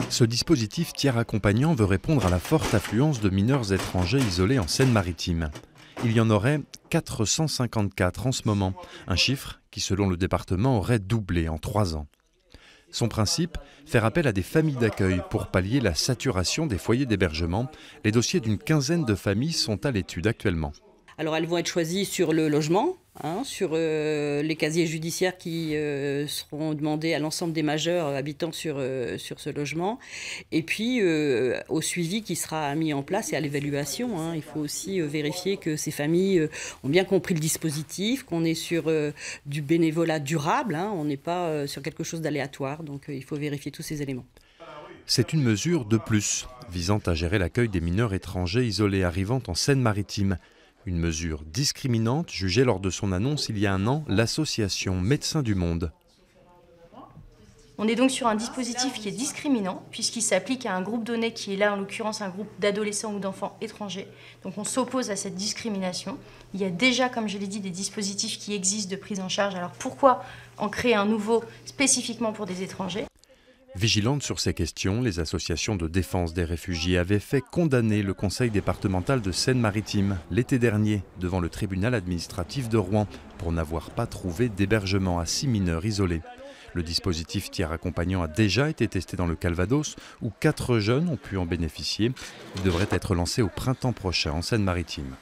Ce dispositif tiers accompagnant veut répondre à la forte affluence de mineurs étrangers isolés en Seine-Maritime. Il y en aurait 454 en ce moment, un chiffre qui, selon le département, aurait doublé en 3 ans. Son principe, faire appel à des familles d'accueil pour pallier la saturation des foyers d'hébergement. Les dossiers d'une quinzaine de familles sont à l'étude actuellement. Alors elles vont être choisies sur le logement, sur les casiers judiciaires qui seront demandés à l'ensemble des majeurs habitant sur ce logement. Et puis au suivi qui sera mis en place et à l'évaluation. Il faut aussi vérifier que ces familles ont bien compris le dispositif, qu'on est sur du bénévolat durable, on n'est pas sur quelque chose d'aléatoire. Donc il faut vérifier tous ces éléments. C'est une mesure de plus, visant à gérer l'accueil des mineurs étrangers isolés arrivant en Seine-Maritime. Une mesure discriminante jugée lors de son annonce il y a un an, l'association Médecins du Monde. On est donc sur un dispositif qui est discriminant puisqu'il s'applique à un groupe donné qui est là en l'occurrence un groupe d'adolescents ou d'enfants étrangers. Donc on s'oppose à cette discrimination. Il y a déjà, comme je l'ai dit, des dispositifs qui existent de prise en charge. Alors pourquoi en créer un nouveau spécifiquement pour des étrangers ? Vigilantes sur ces questions, les associations de défense des réfugiés avaient fait condamner le conseil départemental de Seine-Maritime l'été dernier devant le tribunal administratif de Rouen pour n'avoir pas trouvé d'hébergement à 6 mineurs isolés. Le dispositif tiers accompagnant a déjà été testé dans le Calvados où 4 jeunes ont pu en bénéficier. Il devrait être lancé au printemps prochain en Seine-Maritime.